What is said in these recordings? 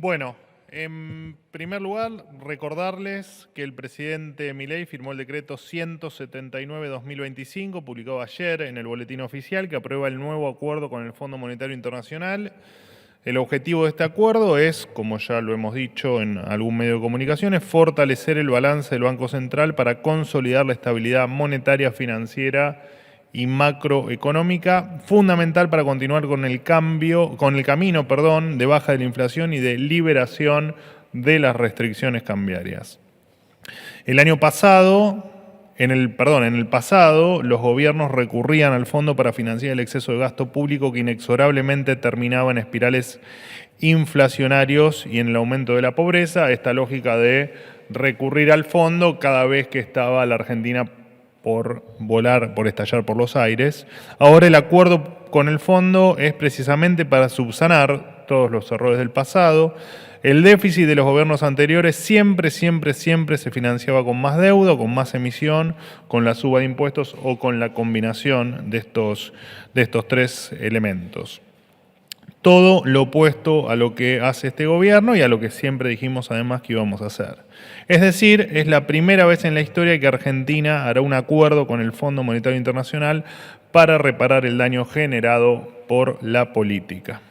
Bueno, en primer lugar, recordarles que el presidente Milei firmó el decreto 179/2025, publicado ayer en el Boletín Oficial, que aprueba el nuevo acuerdo con el Fondo Monetario Internacional. El objetivo de este acuerdo es, como ya lo hemos dicho en algún medio de comunicación, es fortalecer el balance del Banco Central para consolidar la estabilidad monetaria, financiera y macroeconómica, fundamental para continuar con el camino, de baja de la inflación y de liberación de las restricciones cambiarias. En el pasado, los gobiernos recurrían al fondo para financiar el exceso de gasto público que inexorablemente terminaba en espirales inflacionarios y en el aumento de la pobreza. Esta lógica de recurrir al fondo cada vez que estaba la Argentina por estallar por los aires. Ahora el acuerdo con el fondo es precisamente para subsanar todos los errores del pasado. El déficit de los gobiernos anteriores siempre se financiaba con más deuda, con más emisión, con la suba de impuestos o con la combinación de estos tres elementos. Todo lo opuesto a lo que hace este gobierno y a lo que siempre dijimos además que íbamos a hacer. Es decir, es la primera vez en la historia que Argentina hará un acuerdo con el Fondo Monetario Internacional para reparar el daño generado por la política.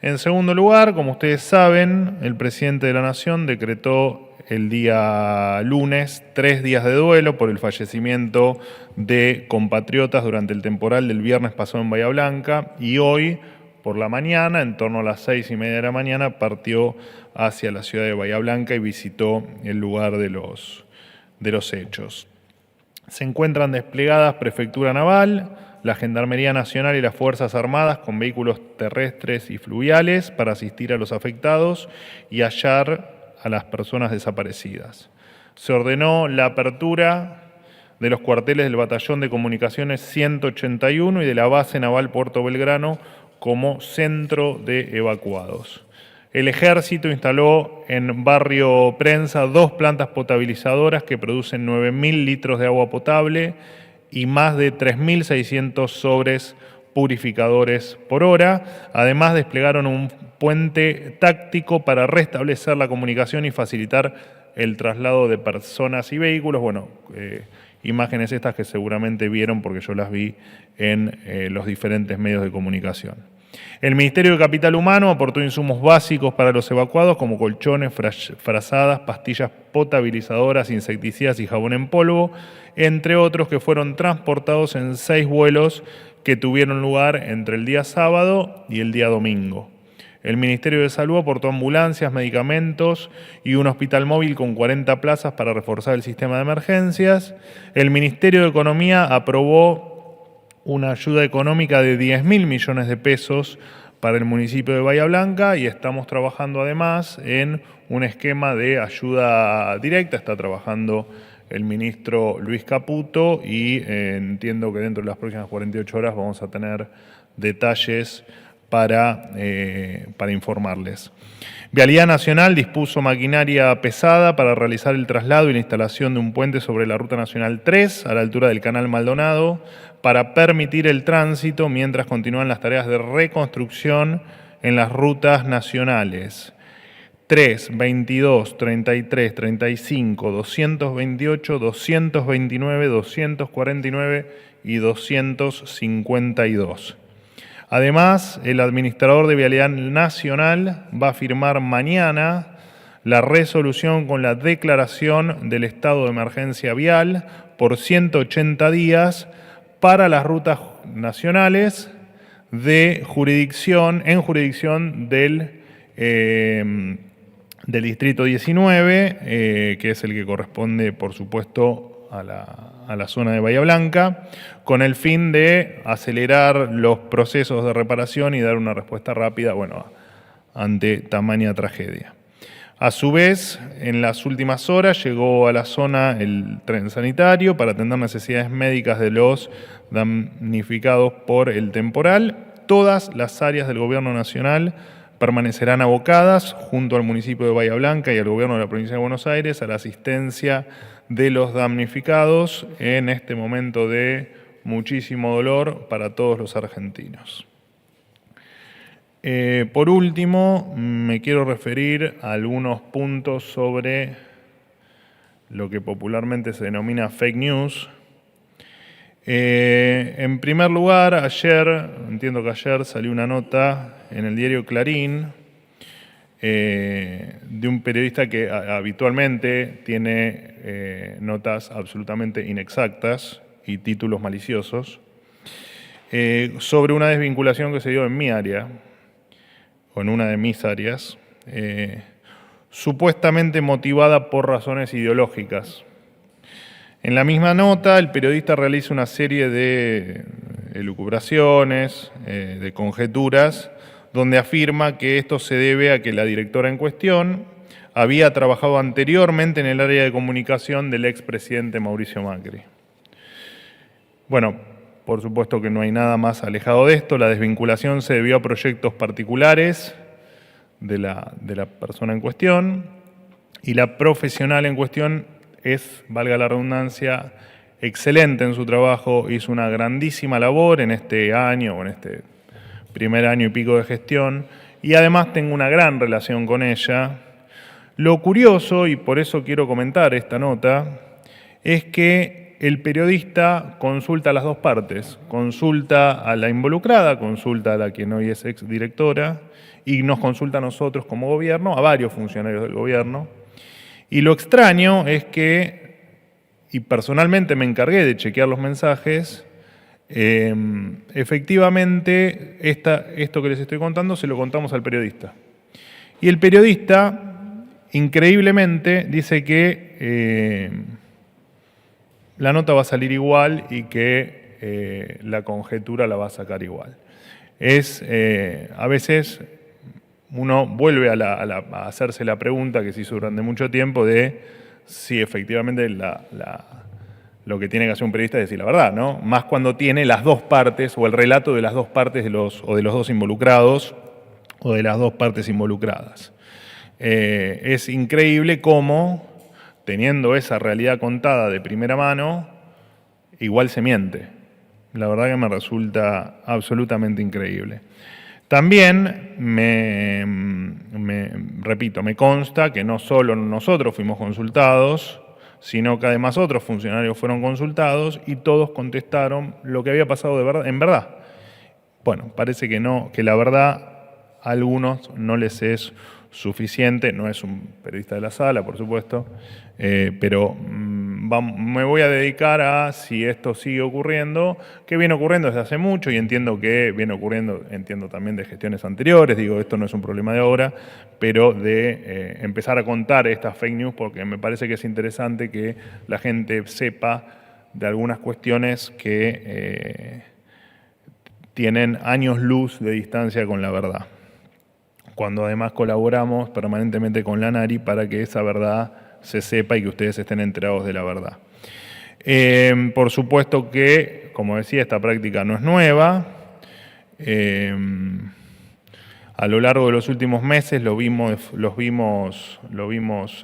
En segundo lugar, como ustedes saben, el presidente de la Nación decretó el día lunes 3 días de duelo por el fallecimiento de compatriotas durante el temporal del viernes pasado en Bahía Blanca y hoy, por la mañana, en torno a las 6:30 de la mañana, partió hacia la ciudad de Bahía Blanca y visitó el lugar de los hechos. Se encuentran desplegadas Prefectura Naval, la Gendarmería Nacional y las Fuerzas Armadas con vehículos terrestres y fluviales para asistir a los afectados y hallar a las personas desaparecidas. Se ordenó la apertura de los cuarteles del Batallón de Comunicaciones 181 y de la Base Naval Puerto Belgrano como centro de evacuados. El Ejército instaló en Barrio Prensa 2 plantas potabilizadoras que producen 9.000 litros de agua potable y más de 3.600 sobres purificadores por hora. Además, desplegaron un puente táctico para restablecer la comunicación y facilitar el traslado de personas y vehículos. Imágenes estas que seguramente vieron porque yo las vi en los diferentes medios de comunicación. El Ministerio de Capital Humano aportó insumos básicos para los evacuados como colchones, frazadas, pastillas potabilizadoras, insecticidas y jabón en polvo, entre otros que fueron transportados en 6 vuelos que tuvieron lugar entre el día sábado y el día domingo. El Ministerio de Salud aportó ambulancias, medicamentos y un hospital móvil con 40 plazas para reforzar el sistema de emergencias. El Ministerio de Economía aprobó una ayuda económica de 10.000 millones de pesos para el municipio de Bahía Blanca y estamos trabajando además en un esquema de ayuda directa. Está trabajando el ministro Luis Caputo y entiendo que dentro de las próximas 48 horas vamos a tener detalles para informarles. Vialidad Nacional dispuso maquinaria pesada para realizar el traslado y la instalación de un puente sobre la Ruta Nacional 3 a la altura del Canal Maldonado para permitir el tránsito mientras continúan las tareas de reconstrucción en las rutas nacionales 3, 22, 33, 35, 228, 229, 249 y 252. Además, el administrador de Vialidad Nacional va a firmar mañana la resolución con la declaración del estado de emergencia vial por 180 días para las rutas nacionales en jurisdicción del Distrito 19, que es el que corresponde, por supuesto, a la zona de Bahía Blanca, con el fin de acelerar los procesos de reparación y dar una respuesta rápida, ante tamaña tragedia. A su vez, en las últimas horas llegó a la zona el tren sanitario para atender necesidades médicas de los damnificados por el temporal. Todas las áreas del Gobierno Nacional permanecerán abocadas, junto al municipio de Bahía Blanca y al Gobierno de la Provincia de Buenos Aires, a la asistencia de los damnificados en este momento de muchísimo dolor para todos los argentinos. Por último, me quiero referir a algunos puntos sobre lo que popularmente se denomina fake news. En primer lugar, entiendo que ayer salió una nota en el diario Clarín de un periodista que habitualmente tiene notas absolutamente inexactas y títulos maliciosos, sobre una desvinculación que se dio en mi área, o en una de mis áreas, supuestamente motivada por razones ideológicas. En la misma nota, el periodista realiza una serie de elucubraciones, de conjeturas, donde afirma que esto se debe a que la directora en cuestión había trabajado anteriormente en el área de comunicación del expresidente Mauricio Macri. Bueno, por supuesto que no hay nada más alejado de esto. La desvinculación se debió a proyectos particulares de la persona en cuestión, y la profesional en cuestión es, valga la redundancia, excelente en su trabajo, hizo una grandísima labor en este año, o en este primer año y pico de gestión, y además tengo una gran relación con ella. Lo curioso, y por eso quiero comentar esta nota, es que el periodista consulta a las dos partes, consulta a la involucrada, consulta a la quien hoy es exdirectora, y nos consulta a nosotros como gobierno, a varios funcionarios del gobierno. Y lo extraño es que, y personalmente me encargué de chequear los mensajes, efectivamente esto que les estoy contando se lo contamos al periodista. Y el periodista, increíblemente, dice que la nota va a salir igual y que la conjetura la va a sacar igual. A veces uno vuelve a hacerse la pregunta que se hizo durante mucho tiempo de si efectivamente lo que tiene que hacer un periodista es decir la verdad, ¿no? Más cuando tiene las dos partes o el relato de las dos partes de los dos involucrados o de las dos partes involucradas. Es increíble cómo, teniendo esa realidad contada de primera mano, igual se miente. La verdad que me resulta absolutamente increíble. También repito, me consta que no solo nosotros fuimos consultados, sino que además otros funcionarios fueron consultados y todos contestaron lo que había pasado de verdad, en verdad. Bueno, parece que no, que la verdad a algunos no les es suficiente. No es un periodista de la sala, por supuesto, pero me voy a dedicar a, si esto sigue ocurriendo, que viene ocurriendo desde hace mucho, y entiendo que viene ocurriendo, entiendo también de gestiones anteriores, digo, esto no es un problema de ahora, pero de empezar a contar estas fake news, porque me parece que es interesante que la gente sepa de algunas cuestiones que tienen años luz de distancia con la verdad, cuando además colaboramos permanentemente con la ANARI para que esa verdad se sepa y que ustedes estén enterados de la verdad. Por supuesto que, como decía, esta práctica no es nueva. A lo largo de los últimos meses lo vimos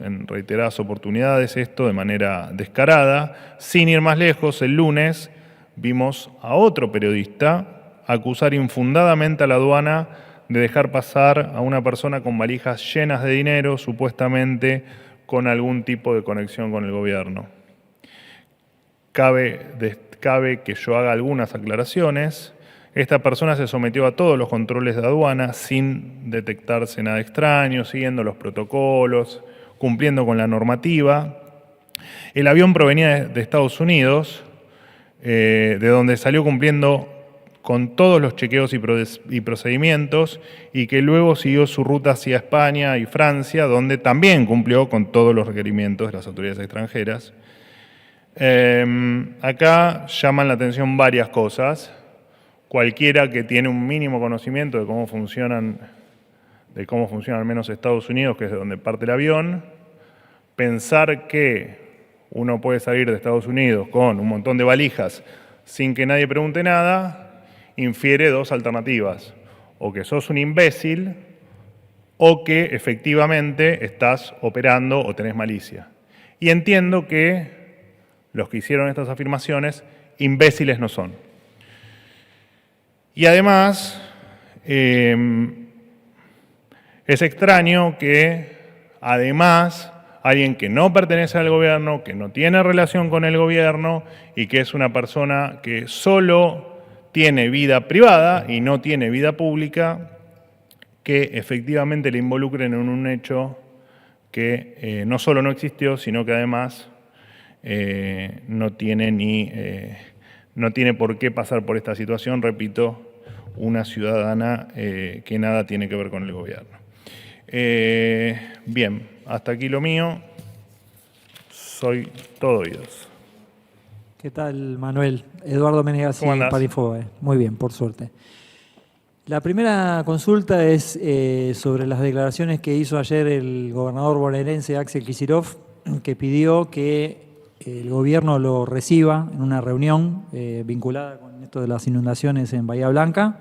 en reiteradas oportunidades esto de manera descarada. Sin ir más lejos, el lunes vimos a otro periodista acusar infundadamente a la aduana de dejar pasar a una persona con valijas llenas de dinero, supuestamente con algún tipo de conexión con el gobierno. Cabe que yo haga algunas aclaraciones. Esta persona se sometió a todos los controles de aduana sin detectarse nada extraño, siguiendo los protocolos, cumpliendo con la normativa. El avión provenía de Estados Unidos, de donde salió cumpliendo con todos los chequeos y procedimientos, y que luego siguió su ruta hacia España y Francia, donde también cumplió con todos los requerimientos de las autoridades extranjeras. Acá llaman la atención varias cosas. Cualquiera que tiene un mínimo conocimiento de cómo funciona al menos Estados Unidos, que es de donde parte el avión, pensar que uno puede salir de Estados Unidos con un montón de valijas sin que nadie pregunte nada, infiere dos alternativas: o que sos un imbécil o que efectivamente estás operando o tenés malicia. Y entiendo que los que hicieron estas afirmaciones imbéciles no son. Y además, Es extraño que, además, alguien que no pertenece al gobierno, que no tiene relación con el gobierno y que es una persona que solo tiene vida privada y no tiene vida pública, que efectivamente le involucren en un hecho que no solo no existió, sino que además no tiene por qué pasar por esta situación, repito, una ciudadana que nada tiene que ver con el gobierno. Bien, hasta aquí lo mío. Soy todo oídos. ¿Qué tal, Manuel? Eduardo Menegas, Parinfobae. Muy bien, por suerte. La primera consulta es sobre las declaraciones que hizo ayer el gobernador bonaerense Axel Kicillof, que pidió que el gobierno lo reciba en una reunión vinculada con esto de las inundaciones en Bahía Blanca,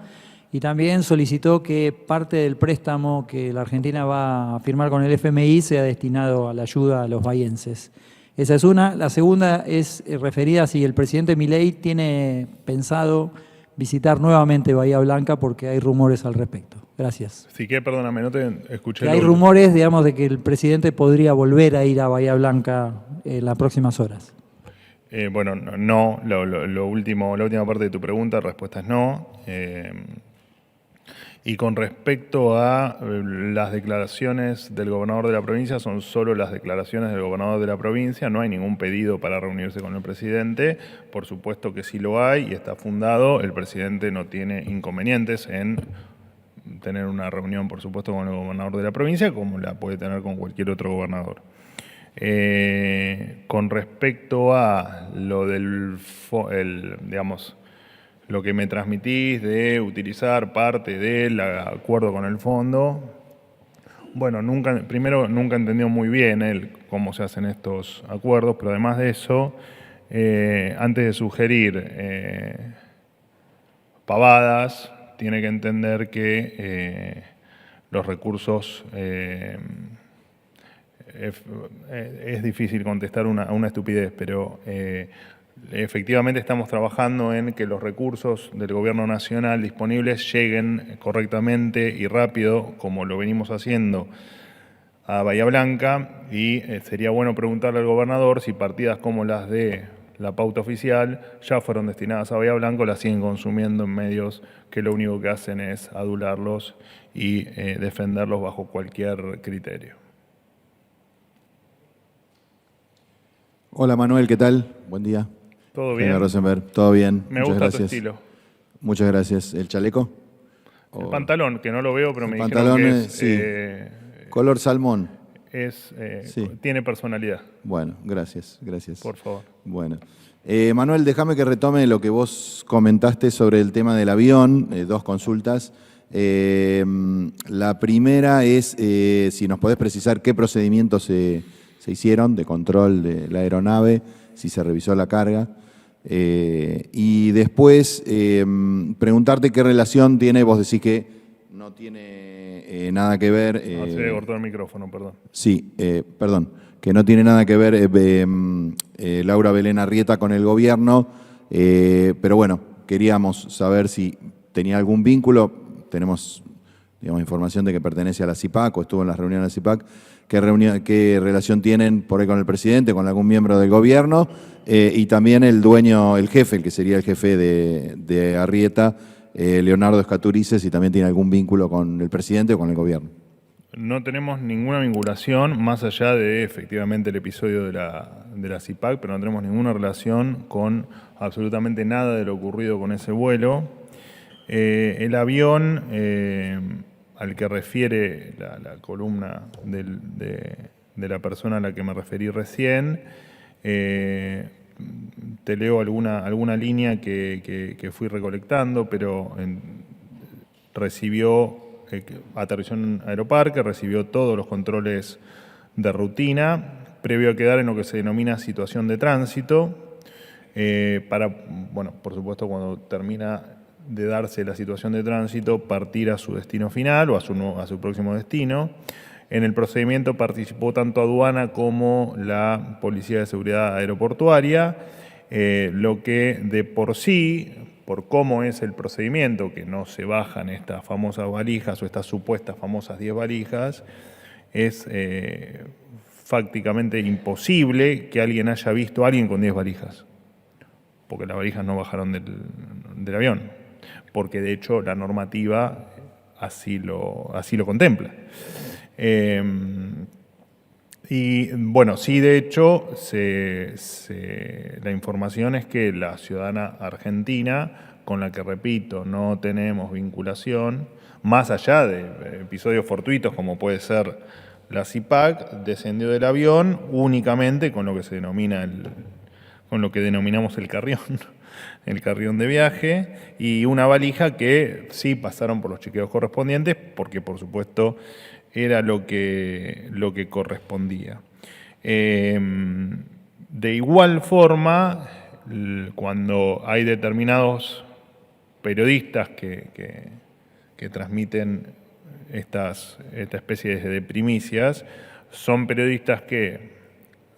y también solicitó que parte del préstamo que la Argentina va a firmar con el FMI sea destinado a la ayuda a los bahienses. Esa es una. La segunda es referida a si el presidente Milei tiene pensado visitar nuevamente Bahía Blanca, porque hay rumores al respecto. Gracias. Sí, que perdóname, no te escuché. Hay rumores, digamos, de que el presidente podría volver a ir a Bahía Blanca en las próximas horas. Bueno, no. La última parte de tu pregunta, la respuesta es no. Y con respecto a las declaraciones del gobernador de la provincia, son solo las declaraciones del gobernador de la provincia, no hay ningún pedido para reunirse con el presidente. Por supuesto que sí lo hay y está fundado. El presidente no tiene inconvenientes en tener una reunión, por supuesto, con el gobernador de la provincia, como la puede tener con cualquier otro gobernador. Con respecto a lo del, digamos, lo que me transmitís de utilizar parte del acuerdo con el fondo, bueno, primero nunca entendió muy bien él cómo se hacen estos acuerdos, pero además de eso, antes de sugerir pavadas, tiene que entender que los recursos, es difícil contestar una estupidez, pero efectivamente estamos trabajando en que los recursos del gobierno nacional disponibles lleguen correctamente y rápido, como lo venimos haciendo, a Bahía Blanca, y sería bueno preguntarle al gobernador si partidas como las de la pauta oficial ya fueron destinadas a Bahía Blanca o las siguen consumiendo en medios que lo único que hacen es adularlos y defenderlos bajo cualquier criterio. Hola Manuel, ¿qué tal? Buen día. ¿Todo bien? Rosenberg, todo bien. Me gusta tu estilo. Muchas gracias. ¿El chaleco? El pantalón, que no lo veo, pero me dijeron que es... Sí. Color salmón. Sí. Tiene personalidad. Bueno, gracias. Por favor. Bueno. Manuel, déjame que retome lo que vos comentaste sobre el tema del avión, dos consultas. La primera es si nos podés precisar qué procedimientos se hicieron de control de la aeronave, si se revisó la carga. Y después preguntarte qué relación tiene, vos decís que no tiene nada que ver... se me cortó el micrófono, perdón. Sí, perdón, que no tiene nada que ver Laura Belén Arrieta con el gobierno, pero bueno, queríamos saber si tenía algún vínculo. Tenemos, digamos, información de que pertenece a la CIPAC o estuvo en las reuniones de la CIPAC. ¿Qué relación tienen por ahí con el presidente, con algún miembro del gobierno? Y también el dueño, el jefe, el que sería el jefe de Arrieta, Leonardo Escaturice, si también tiene algún vínculo con el presidente o con el gobierno. No tenemos ninguna vinculación, más allá de efectivamente el episodio de la CIPAC, pero no tenemos ninguna relación con absolutamente nada de lo ocurrido con ese vuelo. El avión... al que refiere la columna de la persona a la que me referí recién, te leo alguna línea que fui recolectando, pero aterrizó en Aeroparque, recibió todos los controles de rutina, previo a quedar en lo que se denomina situación de tránsito, bueno, por supuesto, cuando termina de darse la situación de tránsito, partir a su destino final o a su próximo destino. En el procedimiento participó tanto aduana como la Policía de Seguridad Aeroportuaria, lo que de por sí por cómo es el procedimiento, que no se bajan estas famosas valijas o estas supuestas famosas 10 valijas, es fácticamente imposible que alguien haya visto a alguien con 10 valijas, porque las valijas no bajaron del avión, porque de hecho la normativa así lo contempla. Y bueno, sí, de hecho, la información es que la ciudadana argentina, con la que, repito, no tenemos vinculación, más allá de episodios fortuitos como puede ser la CIPAC, descendió del avión únicamente con lo que se denomina con lo que denominamos el carrión de viaje, y una valija que sí pasaron por los chequeos correspondientes, porque por supuesto era lo que correspondía. De igual forma, cuando hay determinados periodistas que transmiten esta especie de primicias, son periodistas que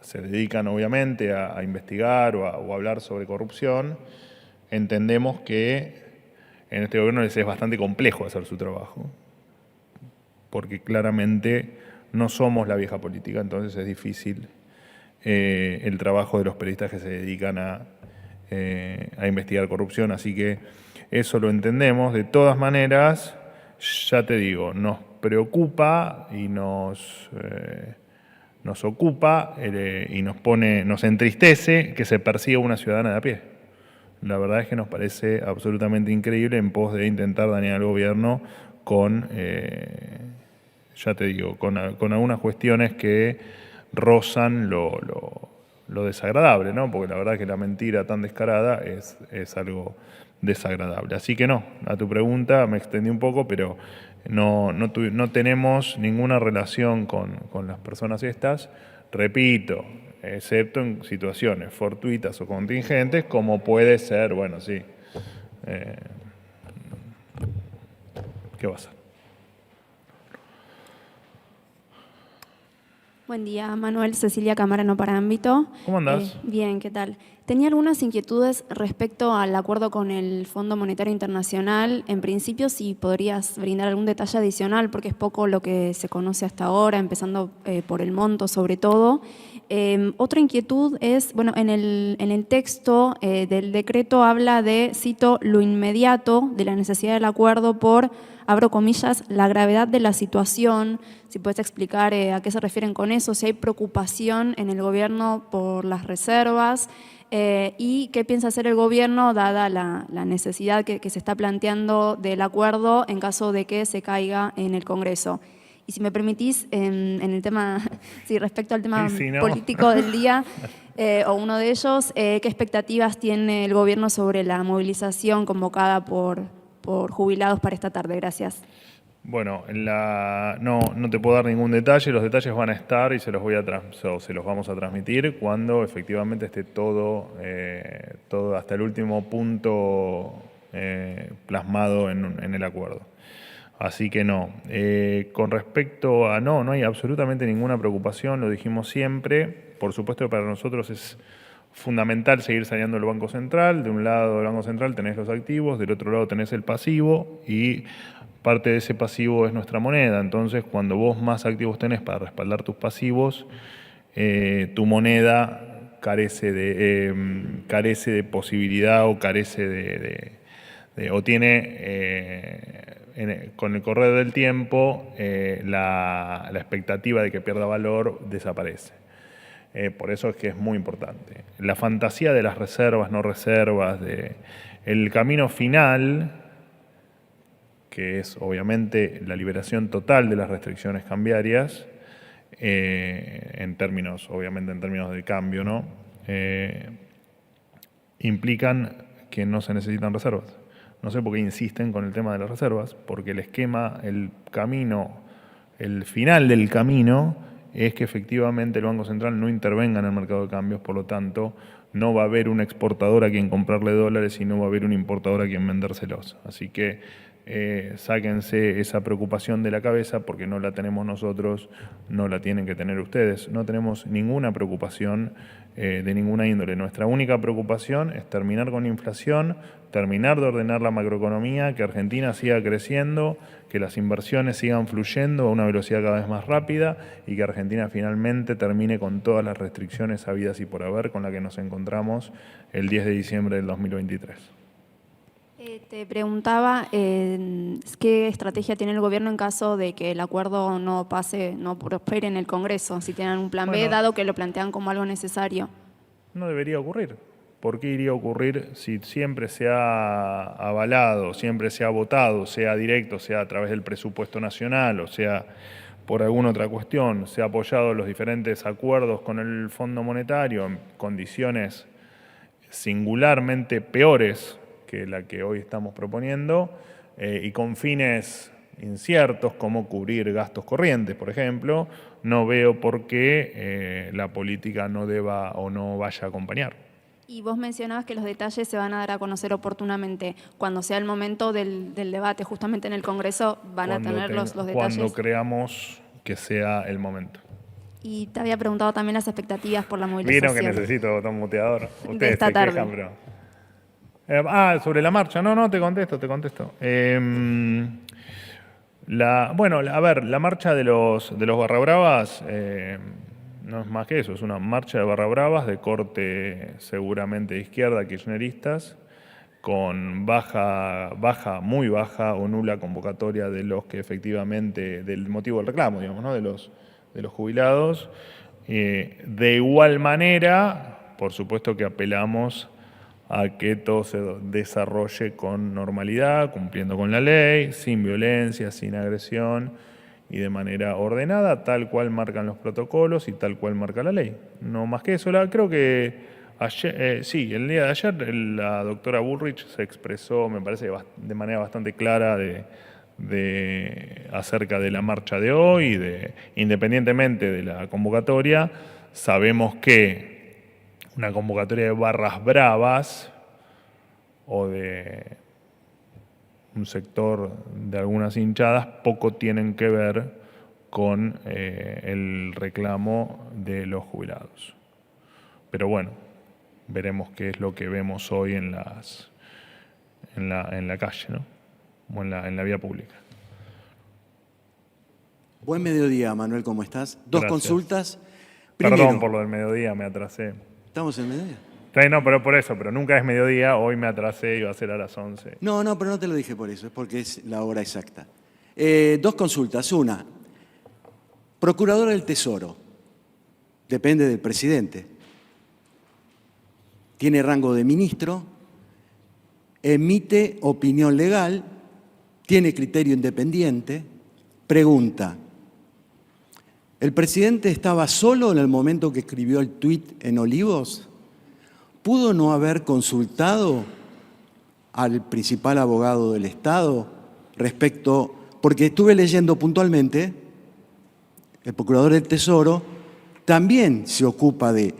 se dedican obviamente a investigar o a hablar sobre corrupción. Entendemos que en este gobierno les es bastante complejo hacer su trabajo, porque claramente no somos la vieja política, entonces es difícil el trabajo de los periodistas que se dedican a investigar corrupción, así que eso lo entendemos. De todas maneras, ya te digo, nos preocupa y nos ocupa y nos entristece que se persiga una ciudadana de a pie. La verdad es que nos parece absolutamente increíble en pos de intentar dañar al gobierno con, ya te digo, con algunas cuestiones que rozan lo desagradable, ¿no? Porque la verdad es que la mentira tan descarada es algo desagradable. Así que no, a tu pregunta me extendí un poco, pero no tenemos ninguna relación con las personas estas, repito, excepto en situaciones fortuitas o contingentes, como puede ser, bueno, sí, ¿qué va a ser? Buen día, Manuel. Cecilia Camarano para Ámbito. ¿Cómo andás? Bien, ¿qué tal? Tenía algunas inquietudes respecto al acuerdo con el Fondo Monetario Internacional. En principio, si podrías brindar algún detalle adicional, porque es poco lo que se conoce hasta ahora, empezando por el monto sobre todo. Otra inquietud es, bueno, en el texto del decreto habla de, cito, lo inmediato de la necesidad del acuerdo por, abro comillas, la gravedad de la situación. Si puedes explicar a qué se refieren con eso, si hay preocupación en el gobierno por las reservas y qué piensa hacer el gobierno dada la necesidad que se está planteando del acuerdo en caso de que se caiga en el Congreso. Y si me permitís, en el tema, sí, respecto al tema político del día, o uno de ellos, ¿qué expectativas tiene el gobierno sobre la movilización convocada por jubilados para esta tarde? Gracias. Bueno, no te puedo dar ningún detalle, los detalles van a estar y se los vamos a transmitir cuando efectivamente esté todo hasta el último punto plasmado en el acuerdo. Así que no. Con respecto a no hay absolutamente ninguna preocupación, lo dijimos siempre. Por supuesto que para nosotros es fundamental seguir saneando el Banco Central. De un lado del Banco Central tenés los activos, del otro lado tenés el pasivo y parte de ese pasivo es nuestra moneda. Entonces, cuando vos más activos tenés para respaldar tus pasivos, tu moneda carece de posibilidad o carece o tiene con el correr del tiempo la expectativa de que pierda valor desaparece. Por eso es que es muy importante. La fantasía de las reservas, no reservas, el camino final, que es obviamente la liberación total de las restricciones cambiarias, obviamente en términos de cambio, ¿no? Implican que no se necesitan reservas. No sé por qué insisten con el tema de las reservas, porque el esquema, el final del camino es que efectivamente el Banco Central no intervenga en el mercado de cambios, por lo tanto no va a haber un exportador a quien comprarle dólares y no va a haber un importador a quien vendérselos. Así que sáquense esa preocupación de la cabeza porque no la tenemos nosotros, no la tienen que tener ustedes. No tenemos ninguna preocupación de ninguna índole. Nuestra única preocupación es terminar con la inflación, terminar de ordenar la macroeconomía, que Argentina siga creciendo, que las inversiones sigan fluyendo a una velocidad cada vez más rápida y que Argentina finalmente termine con todas las restricciones habidas y por haber con las que nos encontramos el 10 de diciembre del 2023. Te preguntaba qué estrategia tiene el gobierno en caso de que el acuerdo no pase, no prospere en el Congreso, si tienen un plan B, dado que lo plantean como algo necesario. No debería ocurrir. ¿Por qué iría a ocurrir si siempre se ha avalado, siempre se ha votado, sea directo, sea a través del presupuesto nacional o sea por alguna otra cuestión, se ha apoyado los diferentes acuerdos con el Fondo Monetario en condiciones singularmente peores que la que hoy estamos proponiendo y con fines inciertos como cubrir gastos corrientes, por ejemplo? No veo por qué la política no deba o no vaya a acompañar. Y vos mencionabas que los detalles se van a dar a conocer oportunamente. Cuando sea el momento del debate, justamente en el Congreso, van a tener los detalles. Cuando creamos que sea el momento. Y te había preguntado también las expectativas por la movilización. Vieron que necesito botón muteador. Ustedes de esta se tarde. quejan, pero... sobre la marcha. No, te contesto. La marcha de los barra bravas no es más que eso, es una marcha de barra bravas de corte seguramente de izquierda, kirchneristas, con muy baja o nula convocatoria de los que efectivamente, del motivo del reclamo, digamos, ¿no? de los jubilados. De igual manera, por supuesto que apelamos a que todo se desarrolle con normalidad, cumpliendo con la ley, sin violencia, sin agresión y de manera ordenada, tal cual marcan los protocolos y tal cual marca la ley. No más que eso. Creo que ayer, el día de ayer la doctora Bullrich se expresó, me parece, de manera bastante clara acerca de la marcha de hoy, independientemente de la convocatoria. Sabemos que una convocatoria de barras bravas o de un sector de algunas hinchadas poco tienen que ver con el reclamo de los jubilados. Pero bueno, veremos qué es lo que vemos hoy en la calle, ¿no? O en la vía pública. Buen mediodía, Manuel, ¿cómo estás? Dos Gracias. Consultas. Perdón Primero, por lo del mediodía, me atrasé. ¿estamos en mediodía? No, pero por eso, pero nunca es mediodía, hoy me atrasé, iba a ser a las 11. No, pero no te lo dije por eso, es porque es la hora exacta. Dos consultas. Una, Procurador del Tesoro, depende del presidente. Tiene rango de ministro, emite opinión legal, tiene criterio independiente. Pregunta, ¿el presidente estaba solo en el momento que escribió el tuit en Olivos? ¿Pudo no haber consultado al principal abogado del Estado respecto, porque estuve leyendo puntualmente, el Procurador del Tesoro también se ocupa de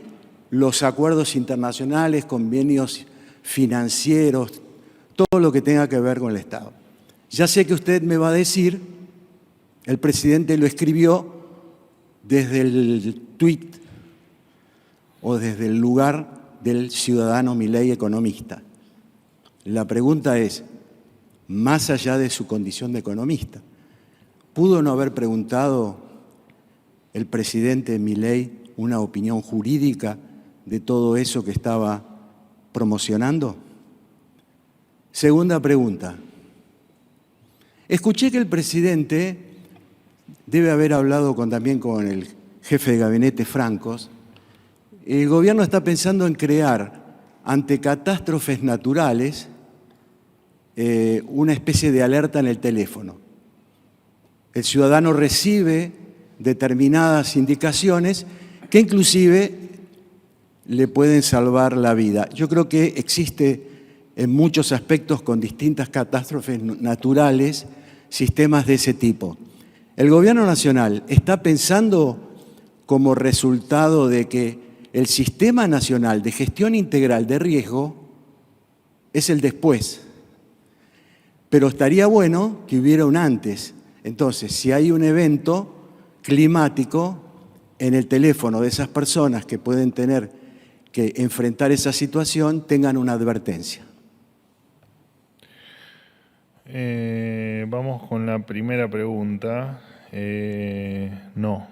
los acuerdos internacionales, convenios financieros, todo lo que tenga que ver con el Estado? Ya sé que usted me va a decir, el presidente lo escribió desde el tuit o desde el lugar del ciudadano Milei economista. La pregunta es, más allá de su condición de economista, ¿pudo no haber preguntado el presidente Milei una opinión jurídica de todo eso que estaba promocionando? Segunda pregunta. Escuché que el presidente debe haber hablado también con el jefe de gabinete Francos. El gobierno está pensando en crear, ante catástrofes naturales, una especie de alerta en el teléfono. El ciudadano recibe determinadas indicaciones que inclusive le pueden salvar la vida. Yo creo que existe en muchos aspectos con distintas catástrofes naturales sistemas de ese tipo. El gobierno nacional está pensando como resultado de que el Sistema Nacional de Gestión Integral de Riesgo es el después. pero estaría bueno que hubiera un antes. Entonces, si hay un evento climático, en el teléfono de esas personas que pueden tener que enfrentar esa situación, tengan una advertencia. Vamos con la primera pregunta. No.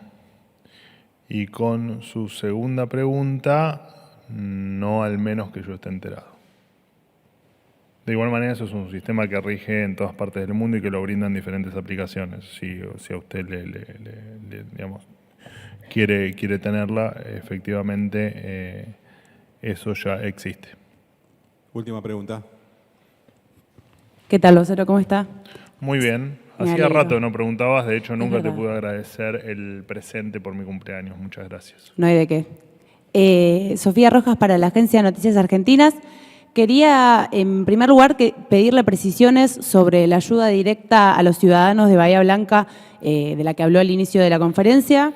Y con su segunda pregunta, no, al menos que yo esté enterado. De igual manera, eso es un sistema que rige en todas partes del mundo y que lo brindan diferentes aplicaciones. Si a usted digamos, quiere tenerla, efectivamente eso ya existe. Última pregunta. ¿Qué tal, vocero? ¿Cómo está? Muy bien. Me Hacía alegro. rato no preguntabas, de hecho nunca te verdad. pude agradecer el presente por mi cumpleaños. Muchas gracias. No hay de qué. Sofía Rojas para la Agencia de Noticias Argentinas. Quería, en primer lugar, pedirle precisiones sobre la ayuda directa a los ciudadanos de Bahía Blanca, de la que habló al inicio de la conferencia,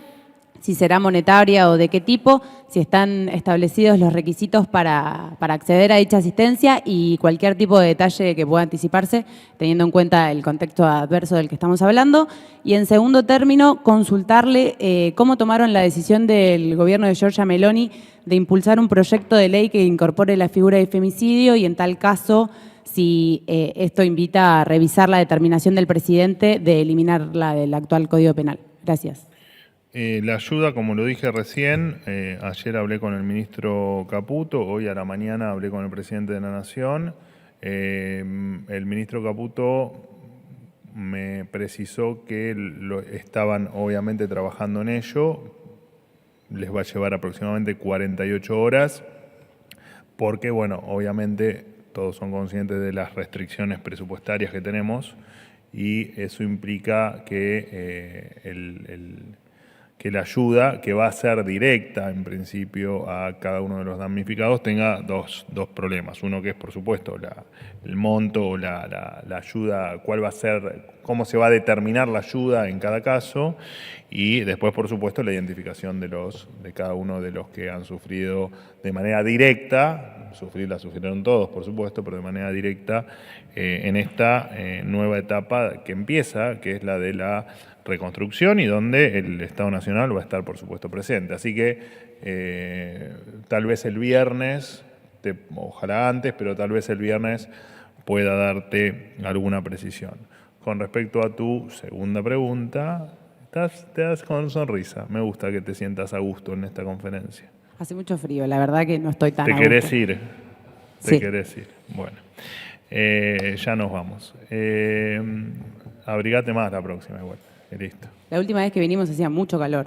si será monetaria o de qué tipo, si están establecidos los requisitos para acceder a dicha asistencia y cualquier tipo de detalle que pueda anticiparse, teniendo en cuenta el contexto adverso del que estamos hablando. Y en segundo término, consultarle cómo tomaron la decisión del gobierno de Giorgia Meloni de impulsar un proyecto de ley que incorpore la figura de femicidio y en tal caso si esto invita a revisar la determinación del presidente de eliminarla del actual Código Penal. Gracias. La ayuda, como lo dije recién, ayer hablé con el ministro Caputo, hoy a la mañana hablé con el presidente de la Nación. El ministro Caputo me precisó que estaban obviamente trabajando en ello. Les va a llevar aproximadamente 48 horas, porque, bueno, obviamente todos son conscientes de las restricciones presupuestarias que tenemos y eso implica que que la ayuda, que va a ser directa en principio a cada uno de los damnificados, tenga dos problemas. Uno que es, por supuesto, el monto o la ayuda, cuál va a ser, cómo se va a determinar la ayuda en cada caso, y después, por supuesto, la identificación de cada uno de los que han sufrido de manera directa, sufrieron todos, por supuesto, pero de manera directa en esta nueva etapa que empieza, que es la de la reconstrucción y donde el Estado Nacional va a estar, por supuesto, presente. Así que tal vez el viernes, ojalá antes, pero tal vez el viernes pueda darte alguna precisión. Con respecto a tu segunda pregunta, te das con sonrisa. Me gusta que te sientas a gusto en esta conferencia. Hace mucho frío, la verdad que no estoy tan ¿Te a querés gusto. ir? Sí. ¿Te querés ir? Bueno, ya nos vamos. Abrigate más la próxima igual. Listo. La última vez que vinimos hacía mucho calor.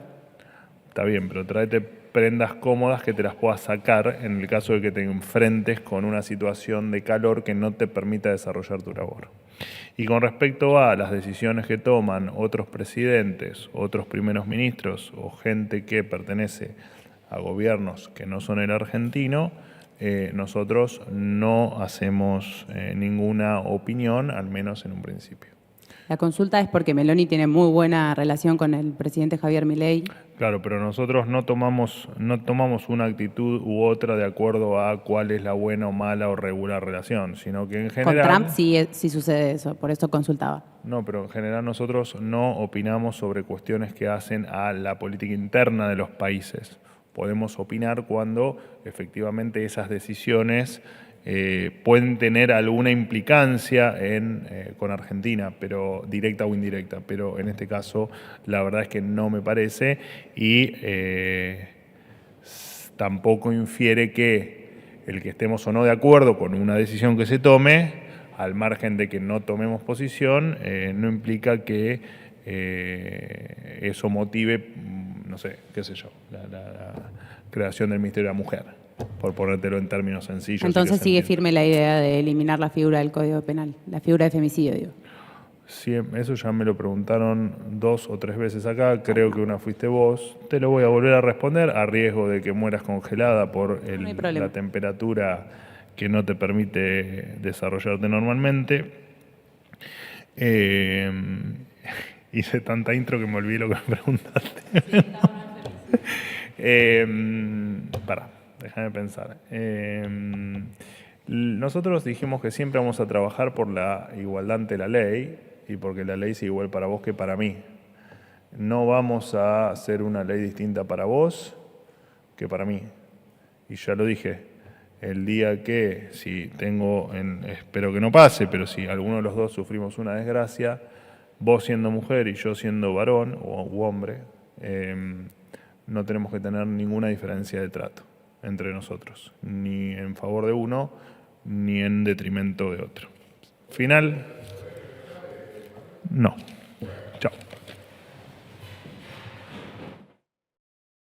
Está bien, pero tráete prendas cómodas que te las puedas sacar en el caso de que te enfrentes con una situación de calor que no te permita desarrollar tu labor. Y con respecto a las decisiones que toman otros presidentes, otros primeros ministros o gente que pertenece a gobiernos que no son el argentino, nosotros no hacemos ninguna opinión, al menos en un principio. La consulta es porque Meloni tiene muy buena relación con el presidente Javier Milei. Claro, pero nosotros no tomamos una actitud u otra de acuerdo a cuál es la buena o mala o regular relación, sino que en general... Con Trump sí sucede eso, por eso consultaba. No, pero en general nosotros no opinamos sobre cuestiones que hacen a la política interna de los países. Podemos opinar cuando efectivamente esas decisiones pueden tener alguna implicancia con Argentina, pero directa o indirecta, pero en este caso la verdad es que no me parece y tampoco infiere que el que estemos o no de acuerdo con una decisión que se tome, al margen de que no tomemos posición, no implica que eso motive, no sé, qué sé yo, la creación del Ministerio de la Mujer, por ponértelo en términos sencillos. Entonces sigue firme la idea de eliminar la figura del Código Penal, la figura de femicidio, digo. Sí, eso ya me lo preguntaron 2 o 3 veces acá, creo que una fuiste vos. Te lo voy a volver a responder a riesgo de que mueras congelada por No hay problema. la temperatura que no te permite desarrollarte normalmente. Hice tanta intro que me olvidé lo que me preguntaste. Pará, déjame pensar. Nosotros dijimos que siempre vamos a trabajar por la igualdad ante la ley y porque la ley sea igual para vos que para mí. No vamos a hacer una ley distinta para vos que para mí. Y ya lo dije, el día que, si espero que no pase, pero si alguno de los dos sufrimos una desgracia, vos siendo mujer y yo siendo varón u hombre, no tenemos que tener ninguna diferencia de trato entre nosotros, ni en favor de uno, ni en detrimento de otro. Final, no.